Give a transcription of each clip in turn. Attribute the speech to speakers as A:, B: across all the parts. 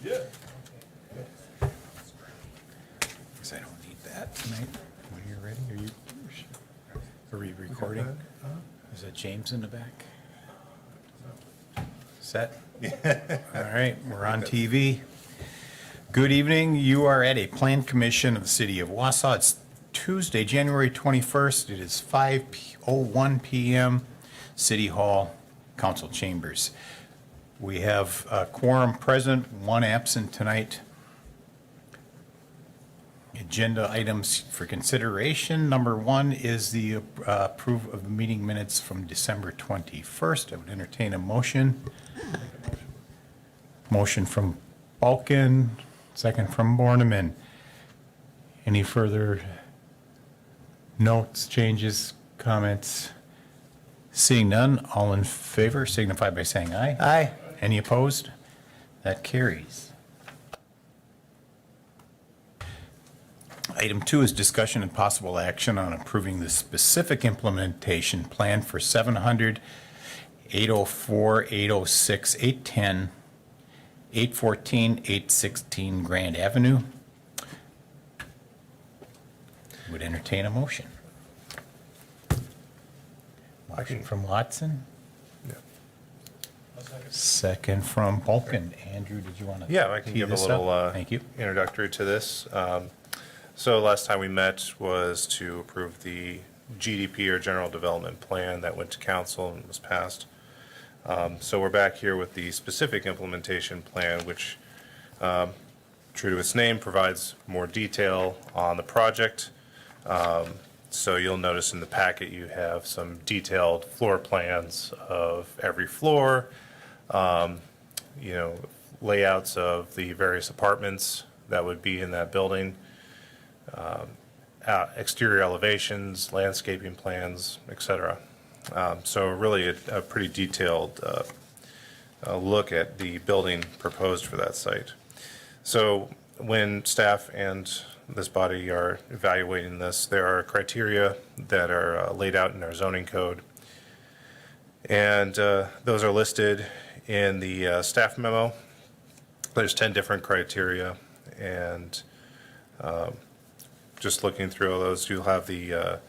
A: Yeah.
B: Because I don't need that tonight. When you're ready, are we recording? Is that James in the back? Set? All right, we're on TV. Good evening. You are at a Plan Commission of the City of Wausau. It's Tuesday, January 21st. It is 5:01 p.m. City Hall, Council Chambers. We have a quorum present, one absent tonight. Agenda items for consideration. Number one is the approval of the meeting minutes from December 21st. I would entertain a motion. Motion from Balkin, second from Borneman. Any further notes, changes, comments? Seeing none, all in favor signify by saying aye.
C: Aye.
B: Any opposed? That carries. Item 2 is discussion and possible action on approving the specific implementation plan for 700, 804, 806, 810, 814, 816 Grand Avenue. Would entertain a motion. Motion from Watson. Second from Balkin. Andrew, did you want to?
D: Yeah, I can give a little
B: Thank you.
D: introductory to this. So last time we met was to approve the GDP or General Development Plan that went to council and was passed. So we're back here with the specific implementation plan, which, true to its name, provides more detail on the project. So you'll notice in the packet you have some detailed floor plans of every floor, layouts of the various apartments that would be in that building, exterior elevations, landscaping plans, etc. So really a pretty detailed look at the building proposed for that site. So when staff and this body are evaluating this, there are criteria that are laid out in our zoning code. And those are listed in the staff memo. There's 10 different criteria, and just looking through all those, you'll have the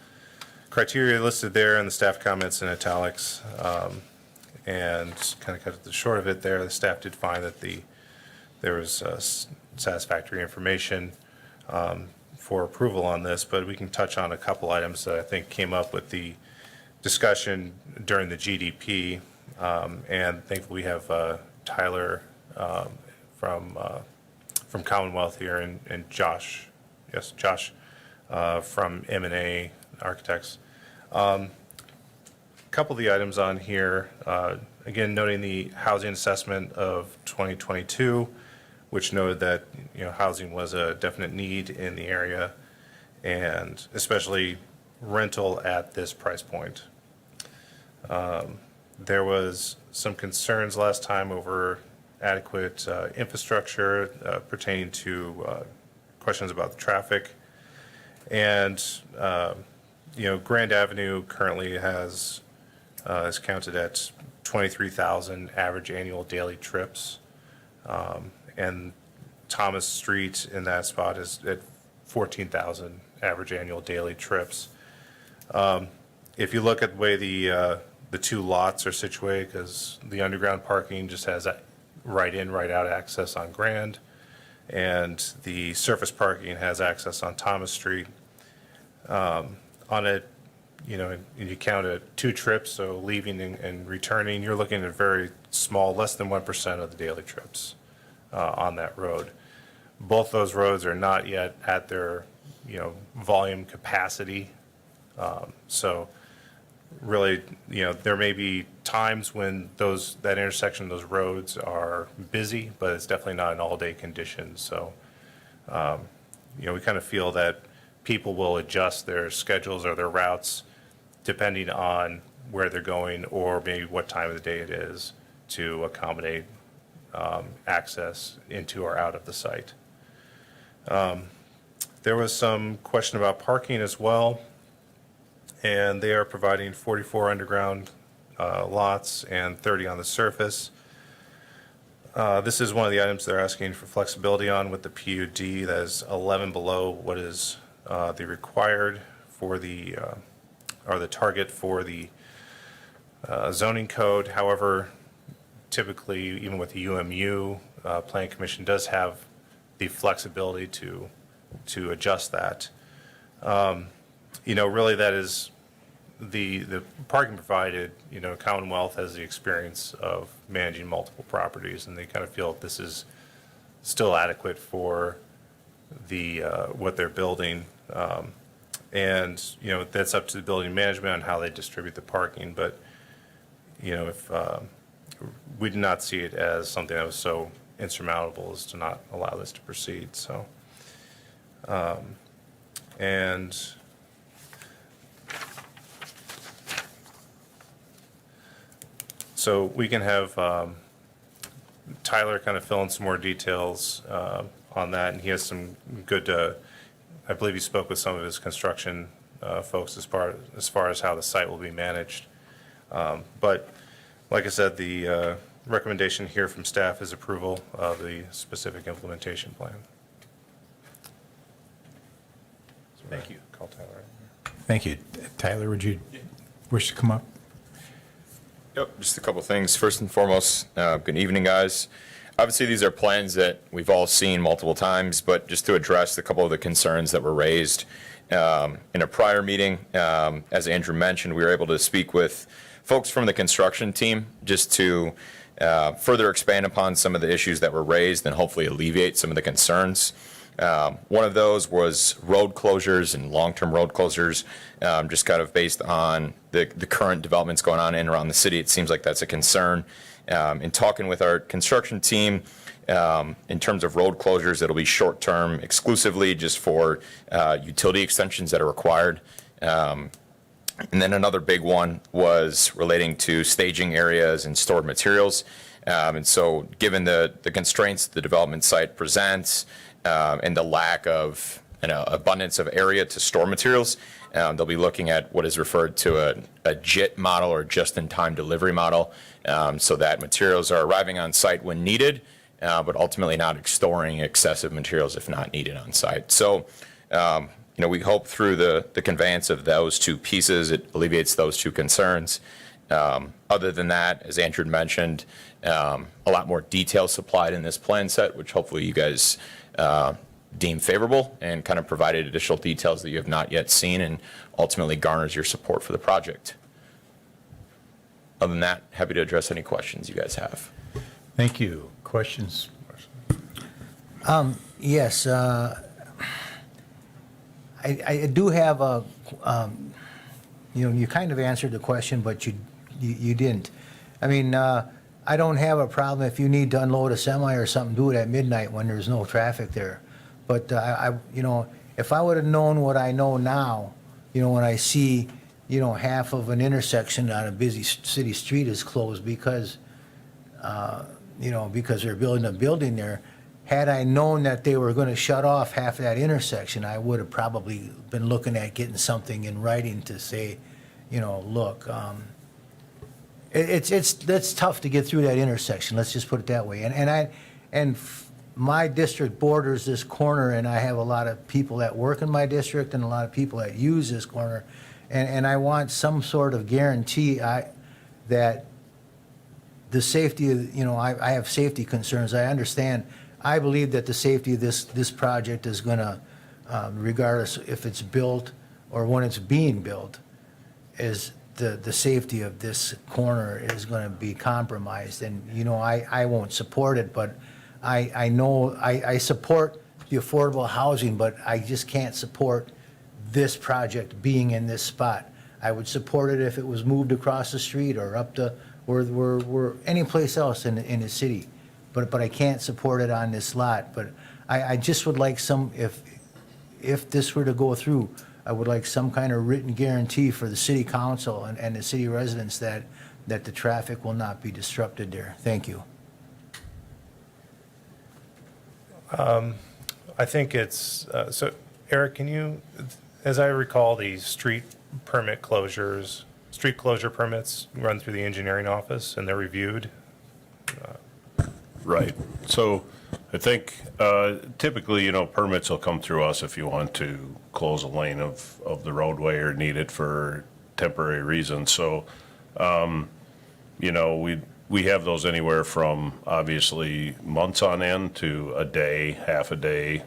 D: criteria listed there and the staff comments in italics. And kind of cut the short of it there, the staff did find that there was satisfactory information for approval on this, but we can touch on a couple items that I think came up with the discussion during the GDP. And thankfully we have Tyler from Commonwealth here and Josh, from M&A Architects. Couple of the items on here, again, noting the housing assessment of 2022, which noted that housing was a definite need in the area, and especially rental at this price point. There was some concerns last time over adequate infrastructure pertaining to questions about the traffic, and Grand Avenue currently is counted at 23,000 average annual daily trips. And Thomas Street in that spot is at 14,000 average annual daily trips. If you look at the way the two lots are situated, because the underground parking just has right in, right out access on Grand, and the surface parking has access on Thomas Street. On it, you count it 2 trips, so leaving and returning, you're looking at very small, less than 1% of the daily trips on that road. Both those roads are not yet at their, volume capacity. So really, there may be times when that intersection, those roads are busy, but it's definitely not an all-day condition. So, we kind of feel that people will adjust their schedules or their routes depending on where they're going or maybe what time of the day it is to accommodate access into or out of the site. There was some question about parking as well, and they are providing 44 underground lots and 30 on the surface. This is one of the items they're asking for flexibility on with the PUD that is 11 below what is the required for the, or the target for the zoning code. However, typically, even with the UMU, Planning Commission does have the flexibility to adjust that. Really that is the parking provided, Commonwealth has the experience of managing multiple properties, and they kind of feel that this is still adequate for the, what they're building. And, that's up to the building management on how they distribute the parking, but, if, we did not see it as something that was so insurmountable as to not allow this to proceed, so. And so we can have Tyler kind of fill in some more details on that, and he has some good, I believe he spoke with some of his construction folks as far as how the site will be managed. But like I said, the recommendation here from staff is approval of the specific implementation plan. Thank you. Call Tyler.
B: Thank you. Tyler, would you wish to come up?
A: Yep, just a couple things. First and foremost, good evening, guys. Obviously, these are plans that we've all seen multiple times, but just to address a couple of the concerns that were raised in a prior meeting, as Andrew mentioned, we were able to speak with folks from the construction team just to further expand upon some of the issues that were raised and hopefully alleviate some of the concerns. One of those was road closures and long-term road closures, just kind of based on the current developments going on in and around the city. It seems like that's a concern. In talking with our construction team, in terms of road closures, it'll be short-term exclusively just for utility extensions that are required. And then another big one was relating to staging areas and stored materials. And so given the constraints the development site presents, and the lack of abundance of area to store materials, they'll be looking at what is referred to a JIT model, or just-in-time delivery model, so that materials are arriving on site when needed, but ultimately not storing excessive materials if not needed on site. So, we hope through the conveyance of those two pieces, it alleviates those two concerns. Other than that, as Andrew mentioned, a lot more detail supplied in this plan set, which hopefully you guys deem favorable and kind of provided additional details that you have not yet seen, and ultimately garners your support for the project. Other than that, happy to address any questions you guys have.
B: Thank you. Questions?
C: Yes, I do have a, you kind of answered the question, but you didn't. I mean, I don't have a problem if you need to unload a semi or something, do it at midnight when there's no traffic there. But if I would have known what I know now, when I see, half of an intersection on a busy city street is closed because they're building a building there. Had I known that they were going to shut off half of that intersection, I would have probably been looking at getting something in writing to say, look, it's tough to get through that intersection. Let's just put it that way. And my district borders this corner, and I have a lot of people that work in my district and a lot of people that use this corner, and I want some sort of guarantee that the safety of, I have safety concerns. I understand. I believe that the safety of this project is going to, regardless if it's built or when it's being built, is the safety of this corner is going to be compromised. And, I won't support it, but I know I support the affordable housing, but I just can't support this project being in this spot. I would support it if it was moved across the street or up to where any place else in the city. But I can't support it on this lot. But I just would like some, if this were to go through, I would like some kind of written guarantee for the city council and the city residents that the traffic will not be disrupted there. Thank you.
D: I think it's, so Eric, can you, as I recall, the street closure permits run through the engineering office and they're reviewed.
E: Right. So I think typically, permits will come through us if you want to close a lane of the roadway or need it for temporary reasons. So, we have those anywhere from obviously months on end to a day, half a day.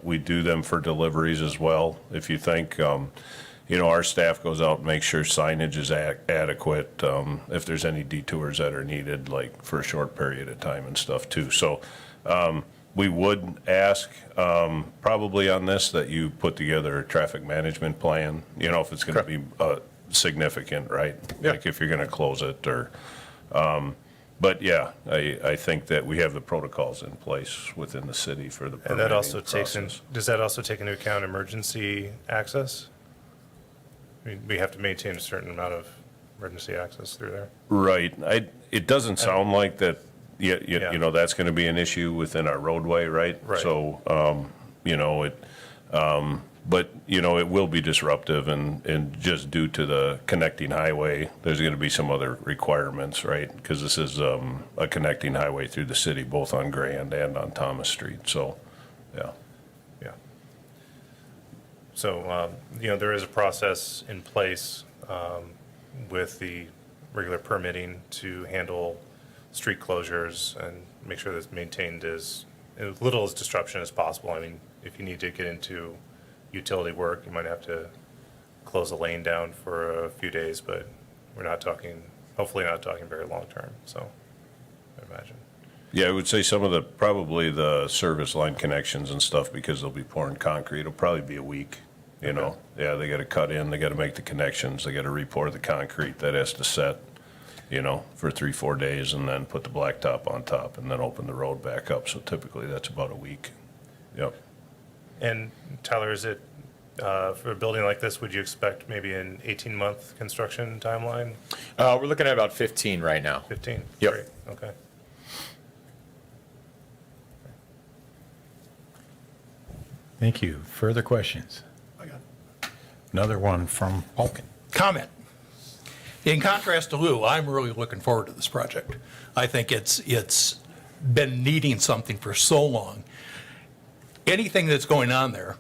E: We do them for deliveries as well. If you think, our staff goes out and makes sure signage is adequate, if there's any detours that are needed, like for a short period of time and stuff too. So we would ask probably on this that you put together a traffic management plan, if it's going to be significant, right?
A: Yeah.
E: Like if you're going to close it or, but yeah, I think that we have the protocols in place within the city for the
D: And
E: permitting
D: that also takes
E: process.
D: does that also take into account emergency access? I mean, we have to maintain a certain amount of emergency access through there.
E: Right. It doesn't sound like that,
D: Yeah.
E: that's going to be an issue within our roadway, right?
D: Right.
E: So, but, it will be disruptive and just due to the connecting highway, there's going to be some other requirements, right? Because this is a connecting highway through the city, both on Grand and on Thomas Street. So, yeah.
D: Yeah. So, there is a process in place with the regular permitting to handle street closures and make sure that it's maintained as little as disruption as possible. I mean, if you need to get into utility work, you might have to close a lane down for a few days, but we're not talking, hopefully not talking very long term, so I imagine.
E: Yeah, I would say some of probably the service line connections and stuff, because they'll be pouring concrete, it'll probably be a week,
D: Okay.
E: Yeah, they gotta cut in, they gotta make the connections, they gotta re-pour the concrete, that has to set, for 3-4 days, and then put the blacktop on top, and then open the road back up, so typically that's about a week. Yep.
D: And Tyler, is it, for a building like this, would you expect maybe an 18-month construction timeline?
A: We're looking at about 15 right now.
D: 15?
A: Yep.
D: Great, okay.
B: Thank you. Further questions? Another one from Vulcan.
F: Comment. In contrast to Lou, I'm really looking forward to this project. I think it's been needing something for so long. Anything that's going on there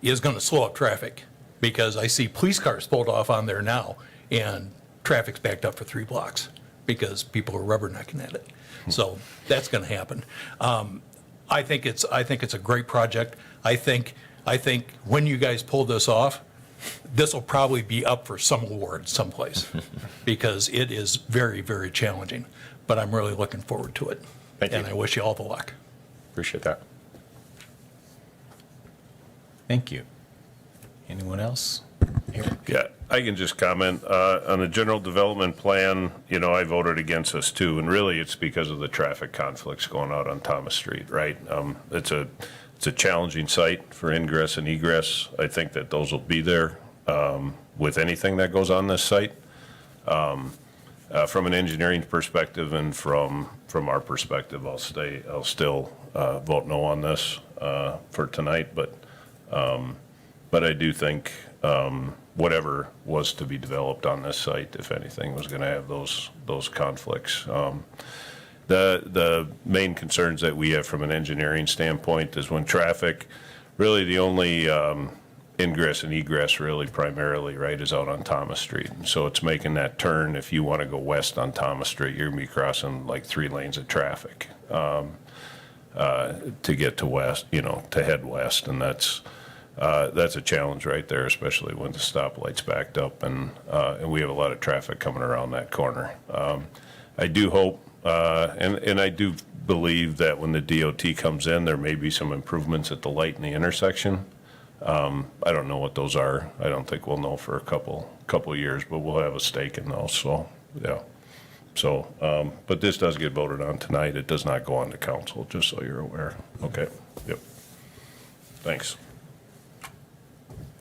F: is going to slow up traffic, because I see police cars pulled off on there now and traffic's backed up for 3 blocks because people are rubbernecking at it. So that's going to happen. I think it's a great project. I think when you guys pull this off, this will probably be up for some award someplace because it is very, very challenging. But I'm really looking forward to it.
A: Thank you.
F: And I wish you all the luck.
A: Appreciate that.
B: Thank you. Anyone else? Eric?
E: Yeah, I can just comment, on the general development plan, I voted against this too, and really it's because of the traffic conflicts going out on Thomas Street, right? It's a challenging site for ingress and egress. I think that those will be there, with anything that goes on this site. From an engineering perspective and from our perspective, I'll still vote no on this, for tonight, but I do think, whatever was to be developed on this site, if anything, was gonna have those conflicts. The main concerns that we have from an engineering standpoint is when traffic, really the only, ingress and egress really primarily, right, is out on Thomas Street. And so it's making that turn, if you wanna go west on Thomas Street, you're gonna be crossing like 3 lanes of traffic, to get to west, to head west, and that's a challenge right there, especially when the stoplight's backed up and we have a lot of traffic coming around that corner. I do hope, and I do believe that when the DOT comes in, there may be some improvements at the light in the intersection. I don't know what those are. I don't think we'll know for a couple years, but we'll have a stake in those, so, yeah. So, but this does get voted on tonight. It does not go on to council, just so you're aware. Okay, yep. Thanks.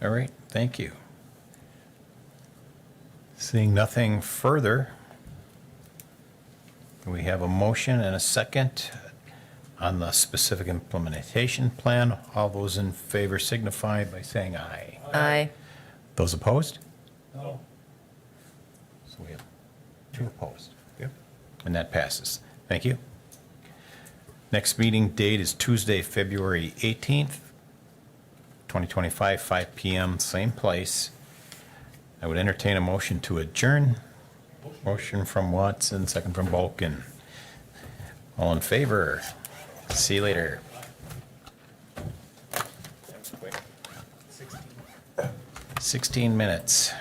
B: All right, thank you. Seeing nothing further, we have a motion and a second on the specific implementation plan. All those in favor signify by saying aye.
G: Aye.
B: Those opposed? No. So we have 2 opposed.
E: Yep.
B: And that passes. Thank you. Next meeting date is Tuesday, February 18th, 2025, 5 PM, same place. I would entertain a motion to adjourn. Motion from Watson, second from Bulkin. All in favor? See you later. 16 minutes.